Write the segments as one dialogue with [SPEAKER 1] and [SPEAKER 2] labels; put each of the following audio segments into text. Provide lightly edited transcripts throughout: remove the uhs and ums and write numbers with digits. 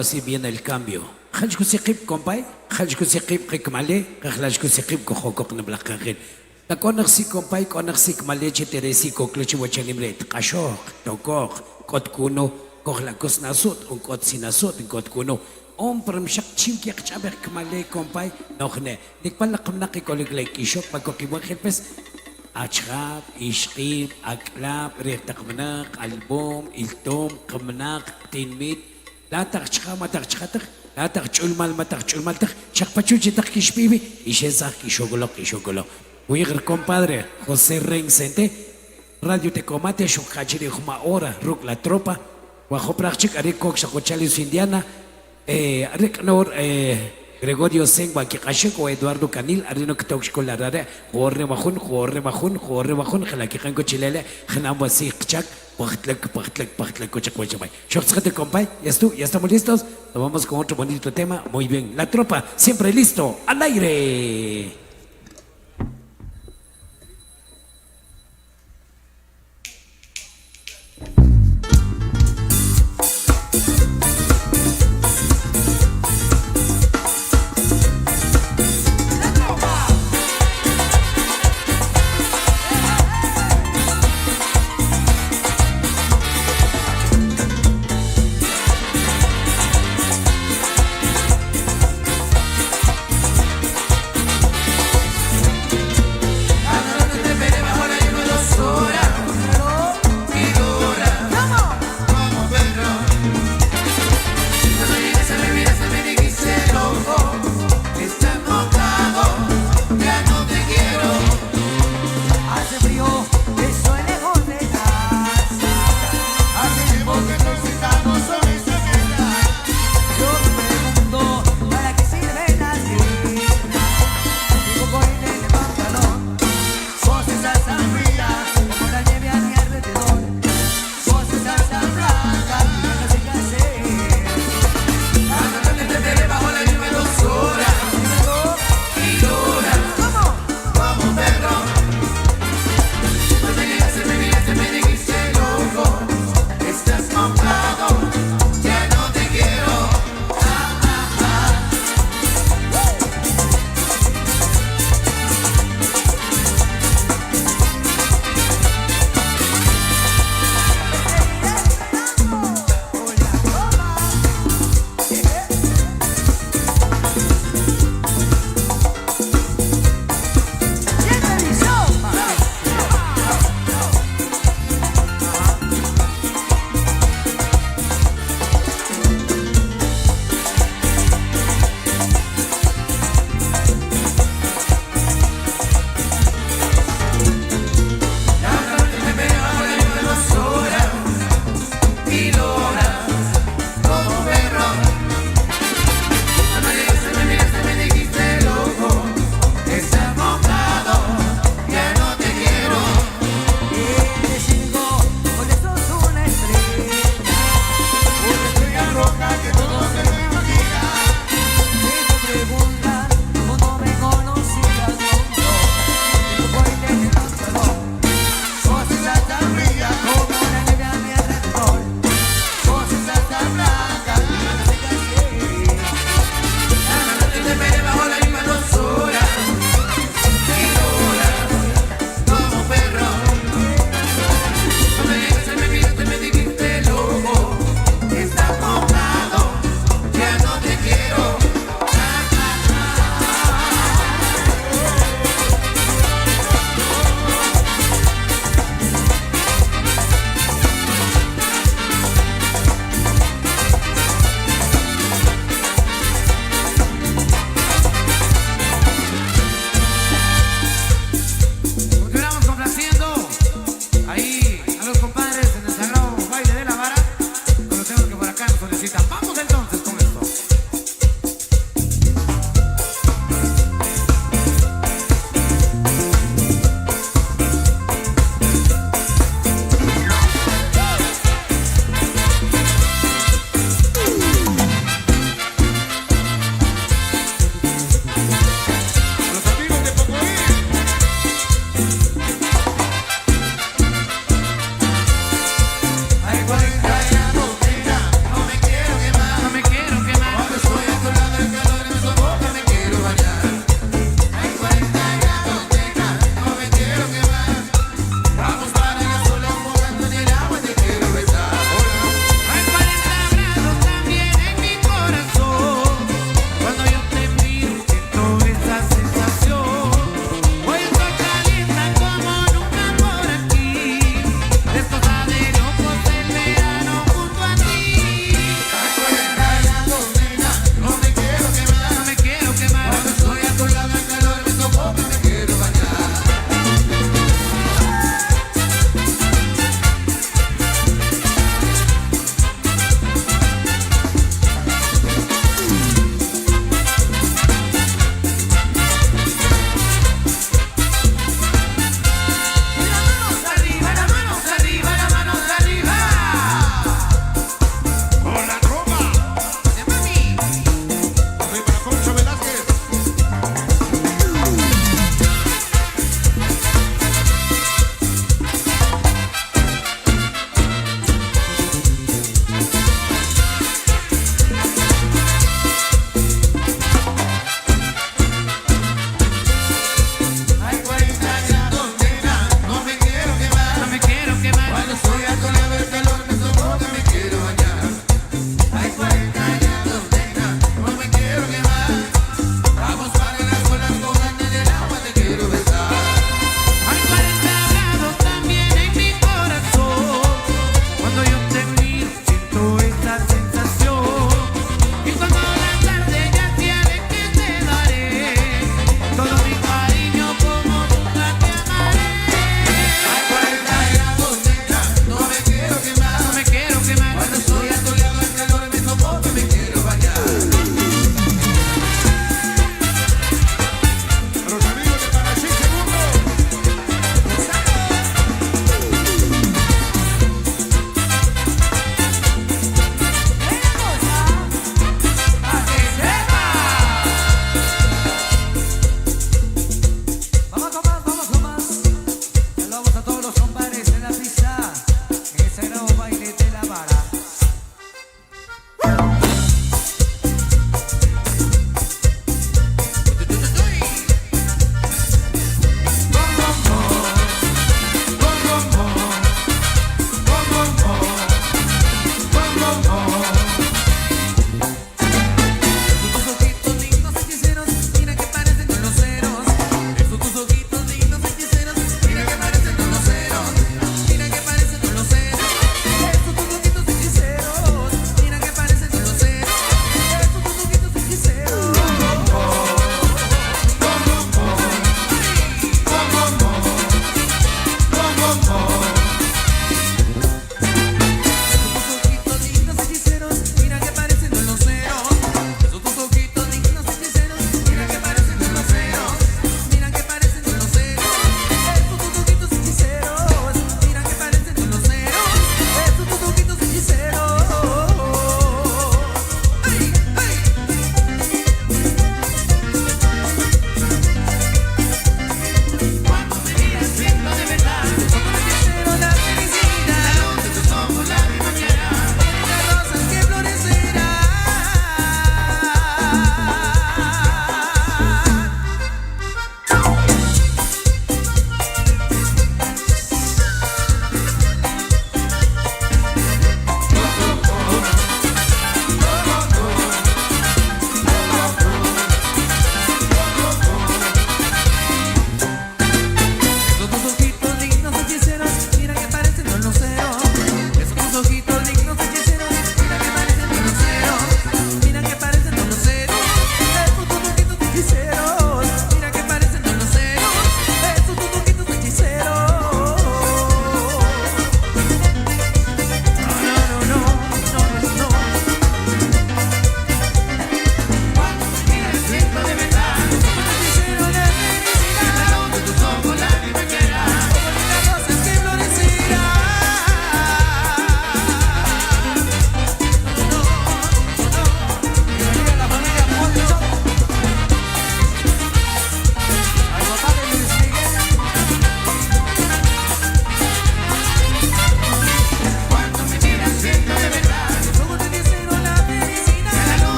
[SPEAKER 1] ahora sí viene el cambio. Hajku sikip compay, hajku sikip kikmale, hajku sikip kohokok nablakakil. La konaksi compay, konaksi kmaleche teresi kokleche wachanimret, kashok, tokok, kotkuno, kohlakos nasut, un kot sinasut, un kotkuno. Pram shak chimki akchabek kmale compay, nohne. Nikpalakmnaki koliglek ishok, magkokibwakilpes. أشخاب إشقيم أكلاب ريح تقمناق ألبوم إلتوم قمناق تنميت لا تخشخا ما تخشخاتك لا تخشول مال ما تخشول مال تخ شخ بچوچي تخ كيش بيبي إشيزاق كيشوغلو ويغر compadre José Reinsente Radio Tecomate Shukachiri Juma Hora Ruk la Tropa Guajo Prachik Arik Kok Shakochalis Indiana Arik Nor Gregorio Sengwa Kikashiko Eduardo Canil Arino Ktoxco la Rare Jorre Bajun Jalakijanko Chilele Janamba Sikchak Pachtlek Cochacochamay Shoxate compay ya estamos listos nos vamos con otro bonito tema muy bien la tropa siempre listo al aire.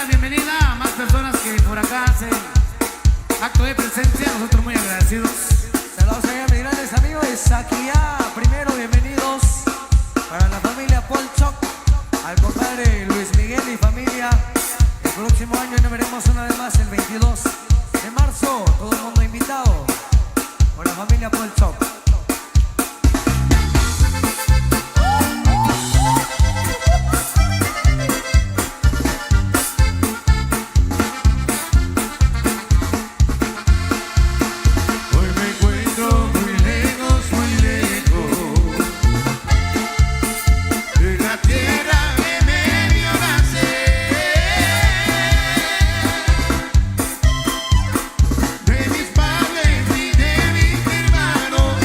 [SPEAKER 2] bienvenida a más personas que por acá hacen acto de presencia. Nosotros muy agradecidos.
[SPEAKER 3] Saludos a mis grandes amigos de Saquia. Primero, bienvenidos para la familia Polchok, al compadre Luis Miguel y familia. El próximo año nos veremos una vez más el 22 de marzo. Todo el mundo invitado por la familia Polchok.
[SPEAKER 4] De mis padres y de mis hermanos.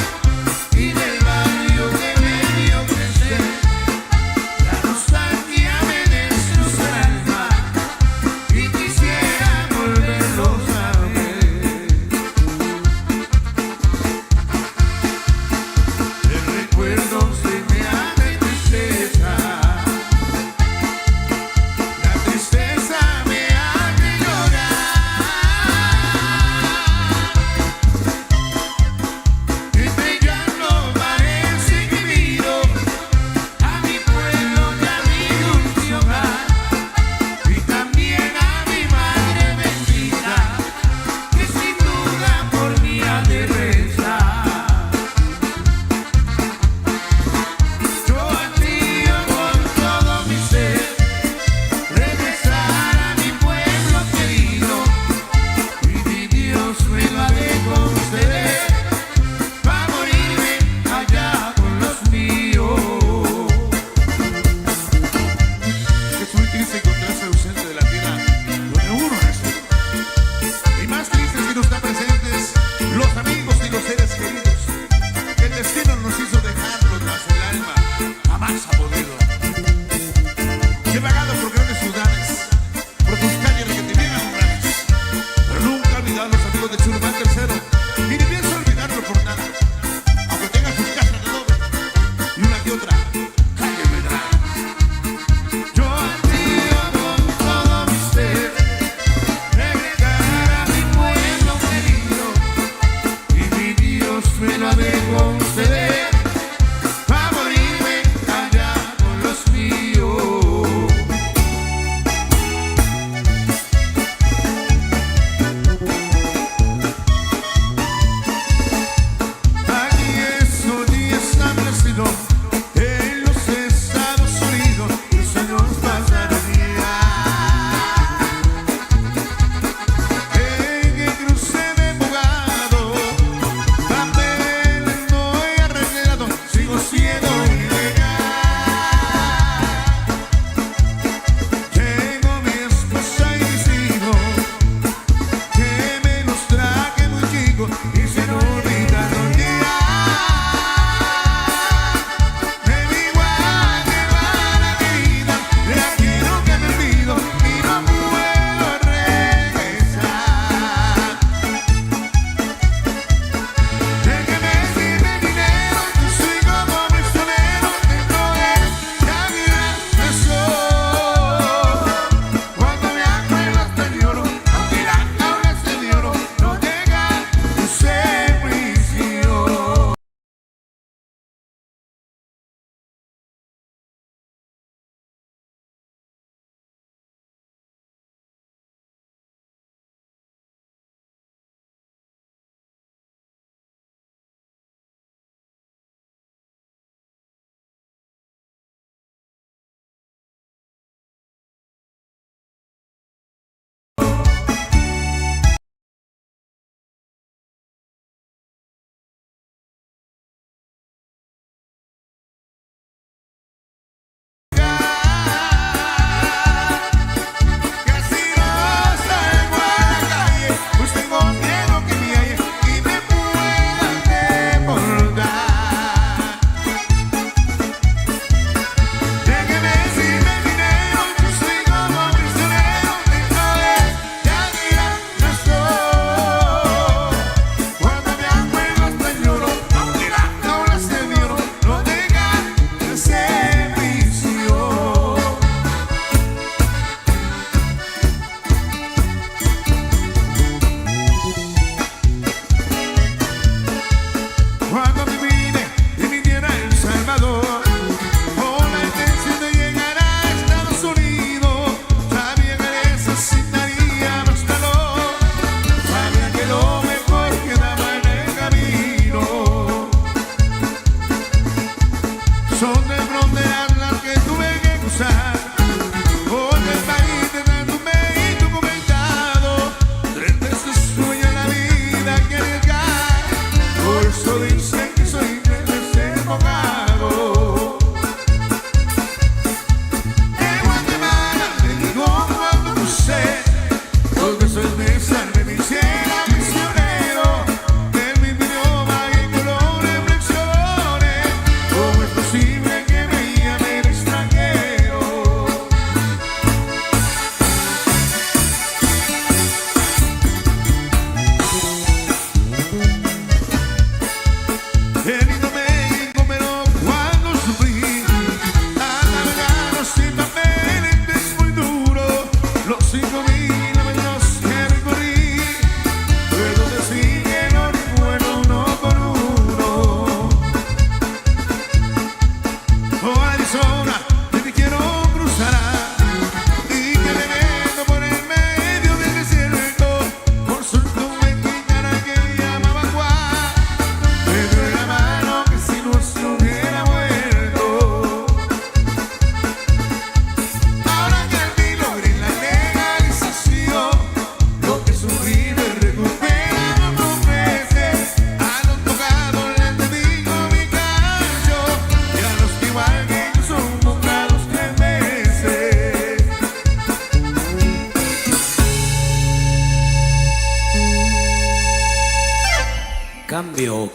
[SPEAKER 1] Cambio.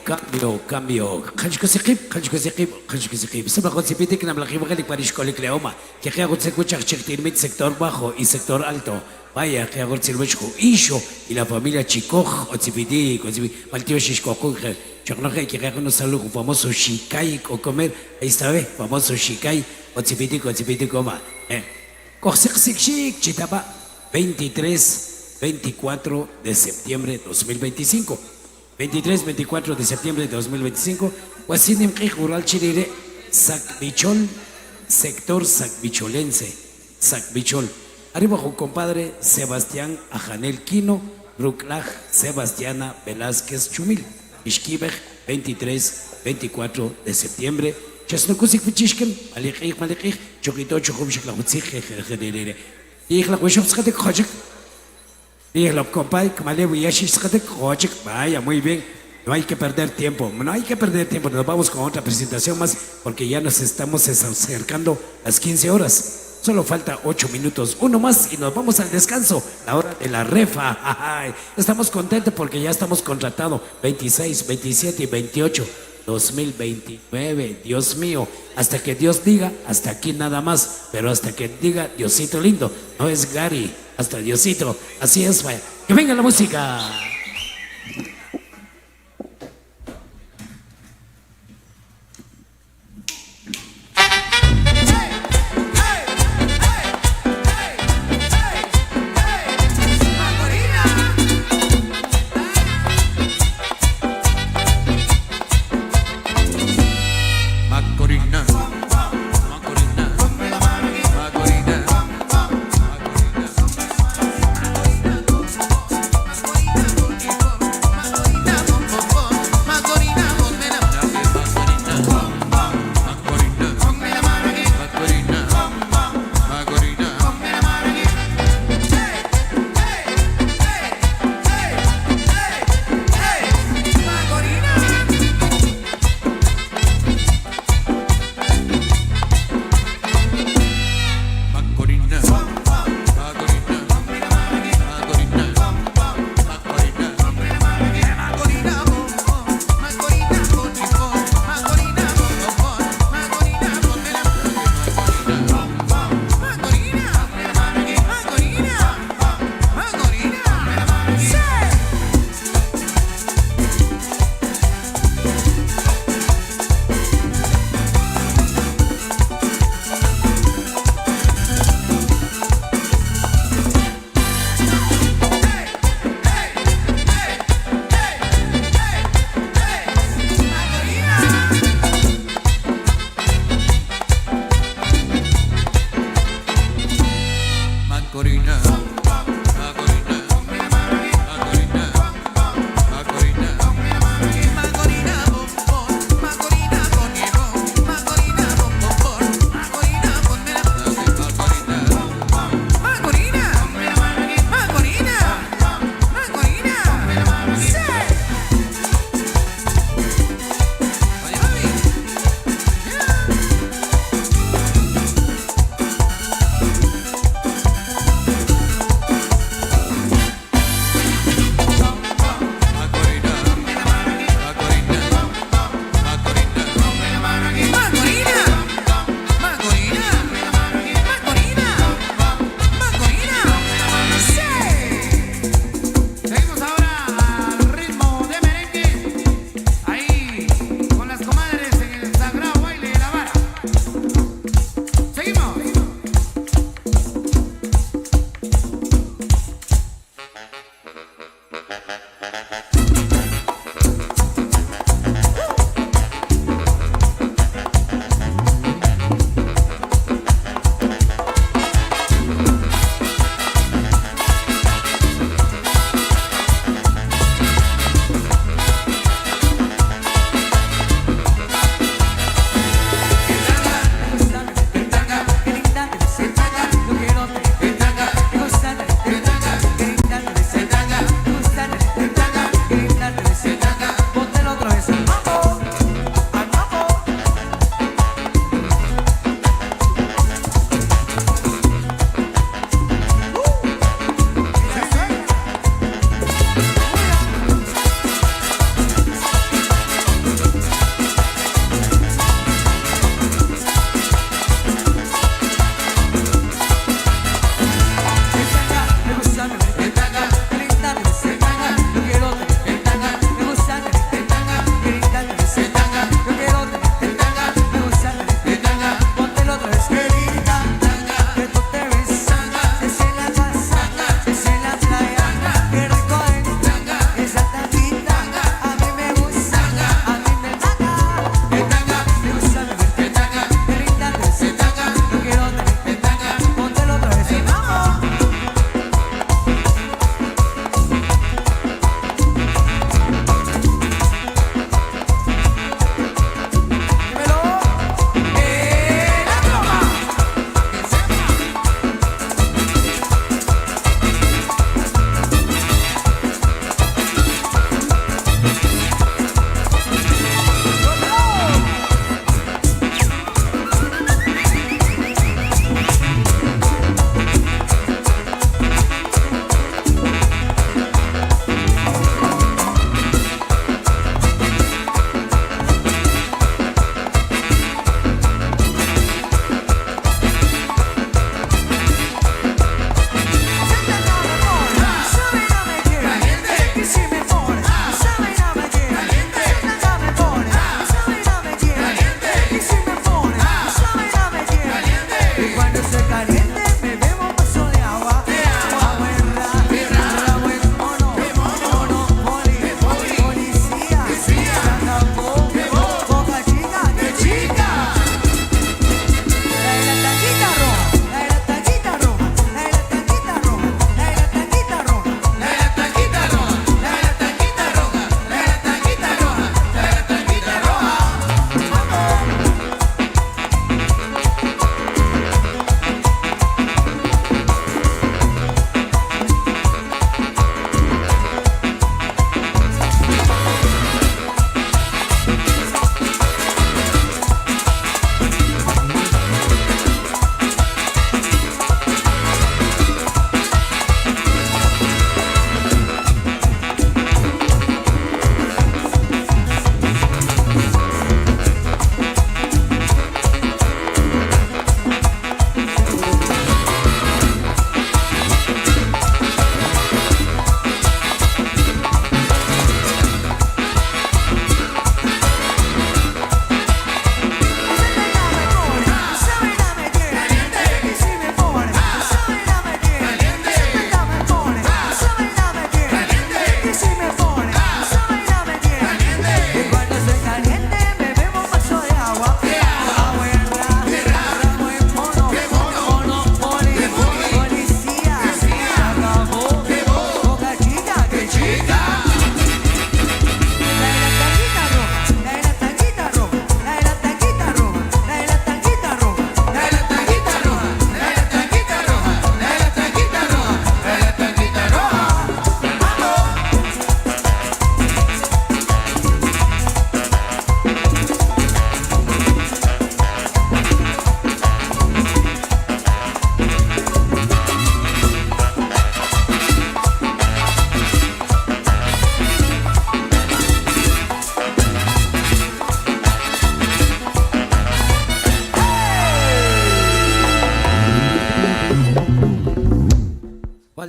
[SPEAKER 1] Khajko sikip. Sabra con sipiti que nabla jiba galik parishkolik leoma. Que hago kuchak chektirmit sector bajo y sector alto. Vaya, que hago silvechko isho y la familia chikoj o sipiti, maltio shishkokuk. Choknoje que hago no saludo famoso shikai o comer. Ahí está, famoso shikai o sipiti coma. Shik chitapa 23-24 de septiembre 2025. 23-24 de septiembre de 2025, Huasinim Rural Chirire, Sacbichol, sector Sacbicholense, Sacbichol. Arriba con compadre Sebastián Ajanel Quino, Ruclaj Sebastiana Velázquez Chumil, Ishkibej, 23-24 de septiembre. Chasnokusik Fichishkem, Malikij, Chokito Chokumshik la Hutzig, y la Wishopskatek Hojik. Dije, lo compay, vaya, muy bien. No hay que perder tiempo, nos vamos con otra presentación más porque ya nos estamos acercando a las 15 horas. Solo falta 8 minutos, uno más y nos vamos al descanso, la hora de la refa. Ay, estamos contentos porque ya estamos contratados 26, 27 y 28. 2029, Dios mío, hasta que Dios diga, hasta aquí nada más, pero hasta que diga Diosito lindo, no es Gary, hasta Diosito, así es, vaya. Que venga la música.
[SPEAKER 3] Macorina.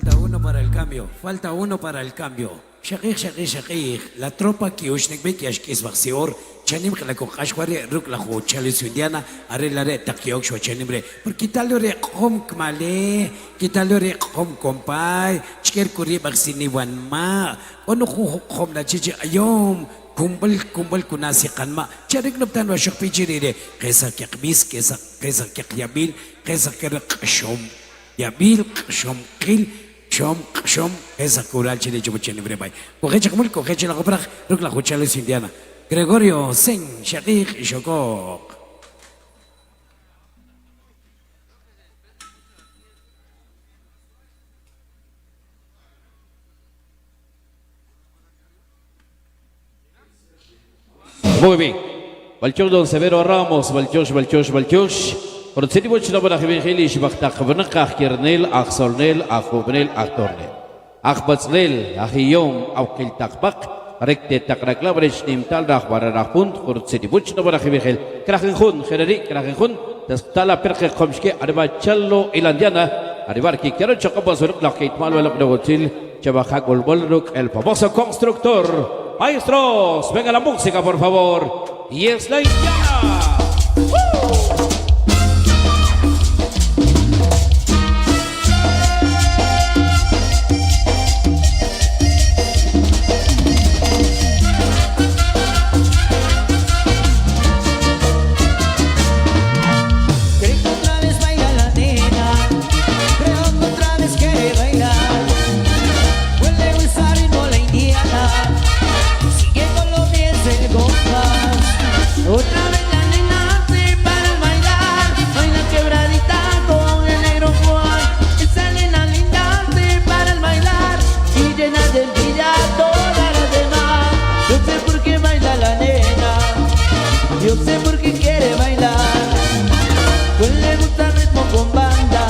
[SPEAKER 1] Falta uno para el cambio. Falta uno para el cambio. Shakik. La tropa que ushnik be que ashkis vaxior. Chanim que la cochashware ruk la hochalis indiana. Arre takiok shwa chanimbre. Por quitarlo re kom kmale. Quitarlo re kom compay. Chker kuri vaxini wan ma. Ono kom la chichi ayom. Kumbal kunasikan ma. Charik nuptan wa shok pichirire. Kesa kyakbis, kesa kyabil, kesa kyak shom. Yabil, shom kil, shom, esa kural chile chubuchen brevay. Cogecha como el cogecha la copra, ruk la huchales indiana. Gregorio, Sen, Shakik y Shokok.
[SPEAKER 4] Muy bien. Valchok don Severo Ramos, Valchosh. Por el sitio de la Jibijili, Shibachtak, Vanakach, Kernel, Axolnel, Ajubnel, Actornel. Achbatzlel, Ahiyom, Aukiltakbak, Rekte Takraklabrich, Nimtal, Rahbarahund, por el sitio de la Jibijil, Krakenhun, Generik, Krakenhun, Tala Perke Komske, Arbachallo, Ilandiana, Arribarki, Kero Chocopos, la Kate Manuel Novotil, Chabajak, Bolruk, el famoso constructor. Maestros, venga la música, por favor. Y es la Indiana.
[SPEAKER 5] Otra vez la nena se para bailar, baila quebradita con el negro Juan. Esa nena linda se para bailar y llena de envidia a todas las demás. Yo sé por qué baila la nena, yo sé por qué quiere bailar. Pues le gusta el ritmo con banda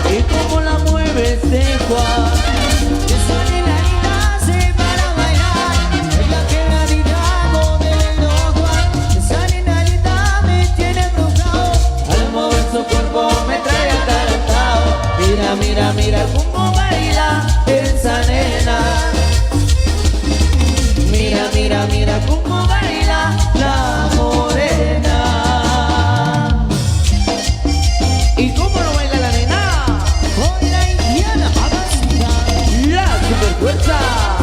[SPEAKER 5] y como la mueve este Juan. Esa nena linda se para bailar, baila quebradita con el negro Juan. Esa nena linda me tiene embrujado, al mover su cuerpo me trae atarantado. Mira cómo baila esa nena. Mira cómo baila la morena. ¿Y cómo lo baila la nena? Con la indiana mamacita, la superfuerza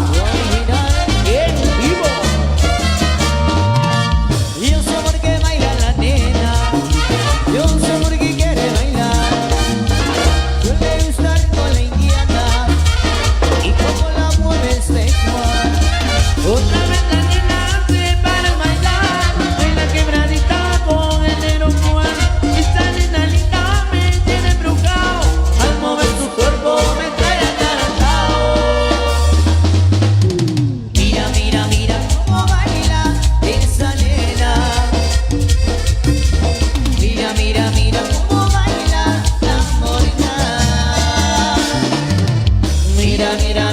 [SPEAKER 5] original en vivo. Yo sé por qué baila la nena, yo sé por qué quiere bailar. Yo le gusta con la indiana y cómo la mueve este Juan. Otra vez la nena se para bailar, baila quebradita con el negro Juan. Esta nena linda me tiene embrujado, al mover su cuerpo me trae atarantado. Mira cómo baila esa nena. Mira cómo baila la morena.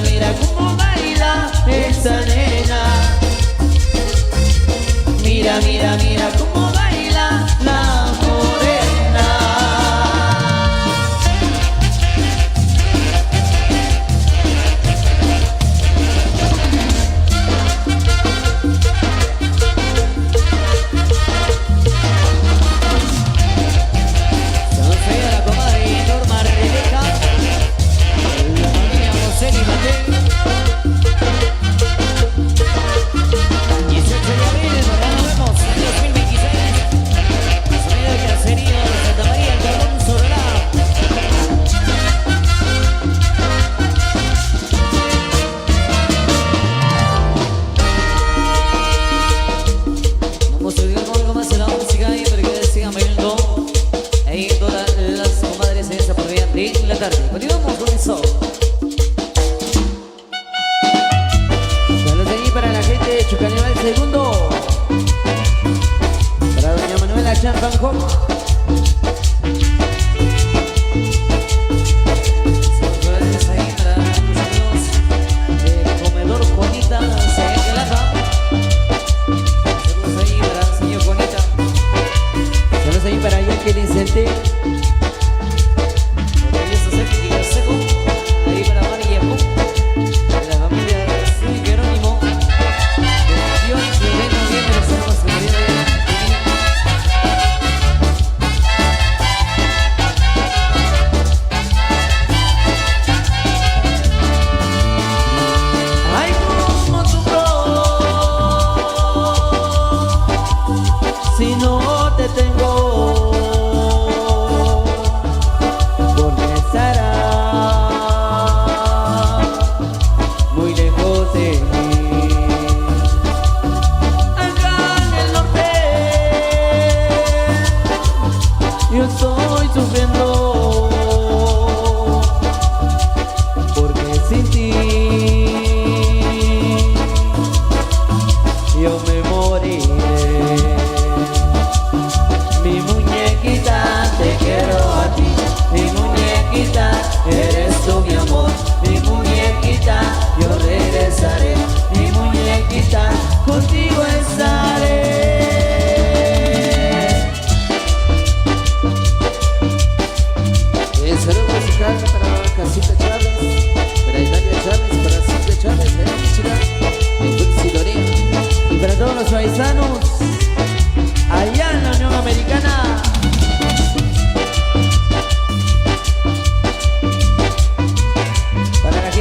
[SPEAKER 5] Mira cómo baila esa nena. Mira cómo baila la morena. Saludos a la comadre Norma Rebeca, la familia José y Mateo. 18 de abril, nos vemos en 2026.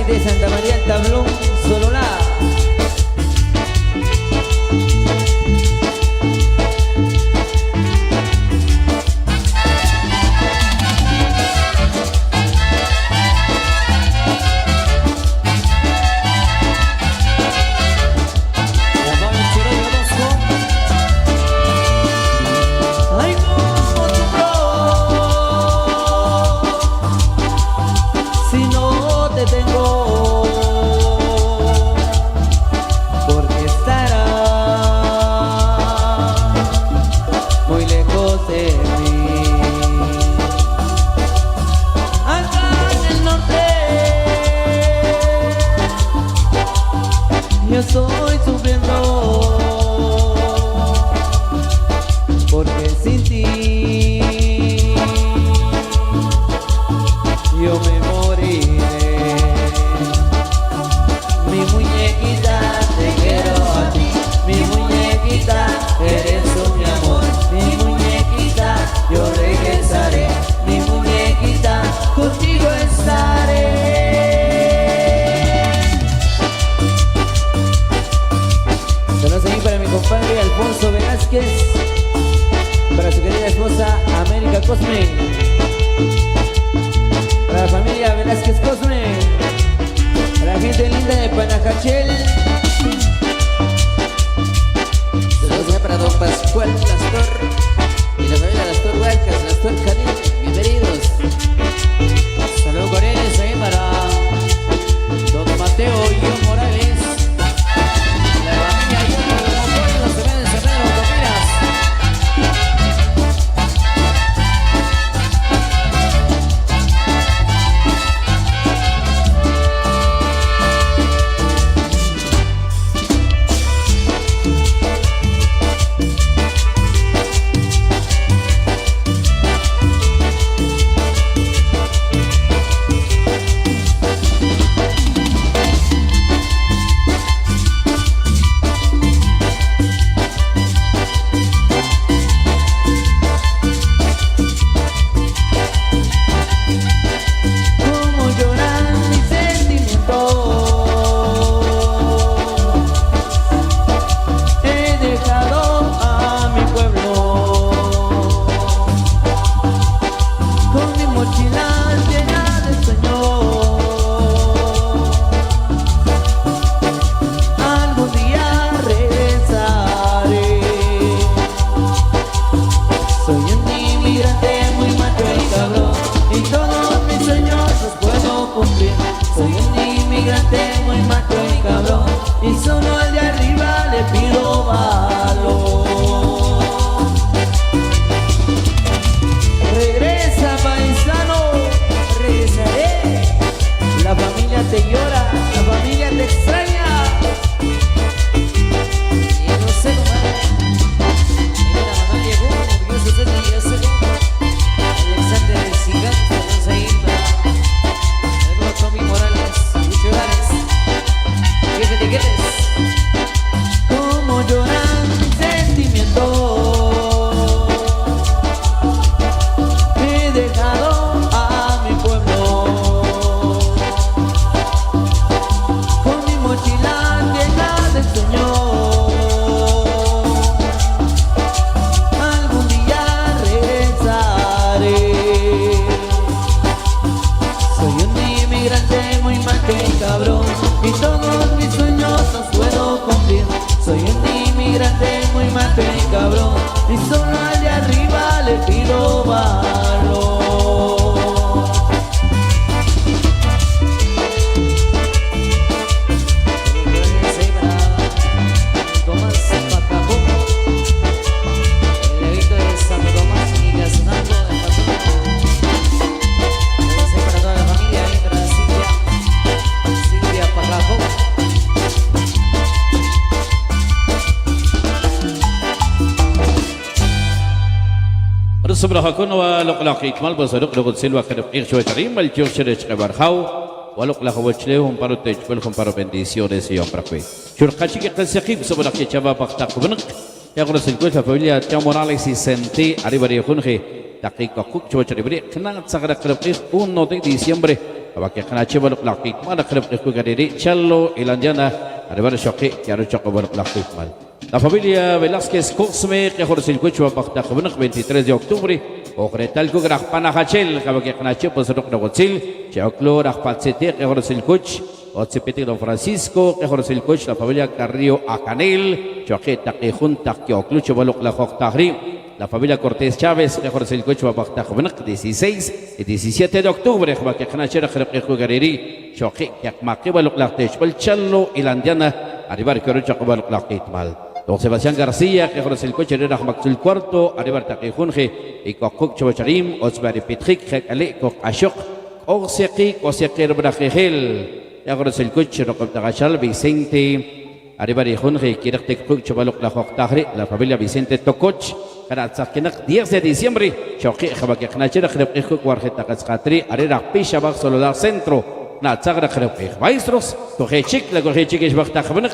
[SPEAKER 5] gente de Santa María el Tablón, Sololá. Ay, cómo tu si no te tengo, porque estarás muy lejos de mí. Acá en el norte yo estoy sufriendo, porque sin ti yo me moriré. Mi muñequita, te quiero a ti. Mi muñequita, eres tú mi amor. Mi muñequita, yo regresaré. Mi muñequita, contigo estaré. Saludos ahí para mi compadre Alfonso Velázquez, para su querida esposa América Cosme, para la familia Velázquez Cosme, para la gente linda de Panajachel. Saludos ahí para don Pascual Lastor y la familia Lastor Huarcas, Lastor Canil, bienvenidos. Saludos cordiales ahí para don Mateo y John Morales, la familia John Morales, los que ven en San Pedro Comidas. Como lloran mis sentimientos, he dejado a mi pueblo con mi mochila llena de sueños. Algún día regresaré. Soy un inmigrante muy macho y cabrón, y todos mis sueños los puedo cumplir. Soy un inmigrante muy macho y cabrón, y solo al de arriba le pido valor. Regresa, paisano, regresaré. La familia te llora, la familia te extraña. Y no sé cómo la mamá llegó, orgulloso de ella, yo sé cómo. Alexander el Gigante, vamos a ir para el nuevo Tommy Morales, Lucho Gárez. ¿Qué te quieres? Como lloran mis sentimientos, he dejado a mi pueblo con mi mochila llena de sueños. Algún día regresaré. Soy un inmigrante muy macho y cabrón, y todos mis sueños los puedo cumplir. Soy un inmigrante muy macho y cabrón, y solo al de arriba le pido valor. Tomás Pacajó, el leguito de Santo Tomás y Gazunango de Patrón. Saludos ahí para toda la familia, ahí para Silvia Pacajó.
[SPEAKER 4] رسم لها كنا ولق لقيت مال بزرق لقد سلوا كرب إيش وتريم بالجوش شريش كبرخاو ولق لها وجلهم بارو تجبلهم بارو bendiciones y hombre شرقاتي كقصيقي بسبب لقي شباب بختق بنق يقول سلكوا فاميليا تيام موراليس y sentí arriba de junge دقيقة كوك شو تري بري كنا نتسقط كرب إيش 1 de diciembre abak kanache balok lakik mana kerap ikut gadiri Chalo Ilanjana ada bar Shoki kiaru Choko balok lakik mal. La familia Velázquez Cosme que jorge el coche bakta khabunak 23 de octubre o cretal ko grak panahachel abak kanache posrok na gotsil choklo rak patsete que jorge el coche o tsepete Don Francisco que jorge el coche la familia Carrillo Acanel Choque takihun takyoklo balok lakok tahri. La familia Cortés Chávez, que jorge el coche va a 16 y 17 de octubre, que canachera que jugariri, choque que maquiva lo clatesh, el Chalo y la Andiana, arribar que rocha como lo clatet mal. Don Sebastián García, que jorge el coche era Maxul Cuarto, arribar taquijunje, y Cocuc Chavacharim, Osbari Petrik, Ale, Coc Ashok, Osequi, Osequi Brajegel, que jorge el coche, Rocotagachal, Vicente, arribar y Junge, Kirtek Cook Chavalok la Joctagre, la familia Vicente Tococh, Karena sakinak 10 de diciembre, Choki Habak Knachera Krep Warjeta Kaskatri, Arera Pishabak Solar Centro, Natsagra Krep Maestros, Kohechik, la Kohechik is Baktakhanak,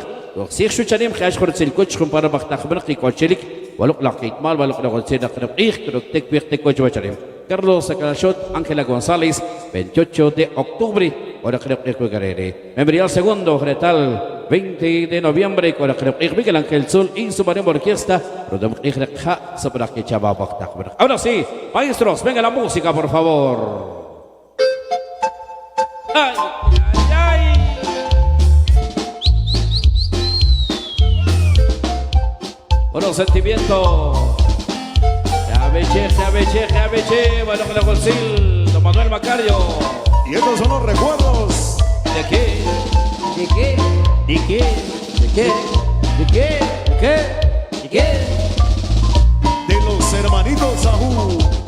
[SPEAKER 4] Sir Shucharim, Hashkort Silkuch, Kumpara Baktakhanak, Kochelik, Waluk Lakit Mal, Waluk Lagotseda Krep, Tek Pirte Kocharim. Carlos Sakalashot, Ángela González, 28 de octubre, Hora Krep Garere. Memorial segundo, Gretal, 20 de noviembre, Hora Krep Miguel Ángel Sol y su María Orquesta, Rodom Igreka, Sabra que Chava Baktak. Ahora sí, maestros, venga la música, por favor. ¡Ay, ay, ay! Buenos sentimientos. Abeche, bueno, que la Golsil, Don Manuel Macario.
[SPEAKER 6] Y estos son los recuerdos.
[SPEAKER 4] ¿De qué?
[SPEAKER 5] ¿De qué?
[SPEAKER 4] ¿De qué?
[SPEAKER 5] ¿De qué? ¿De qué? ¿De qué? ¿De qué?
[SPEAKER 6] De los hermanitos Ajú.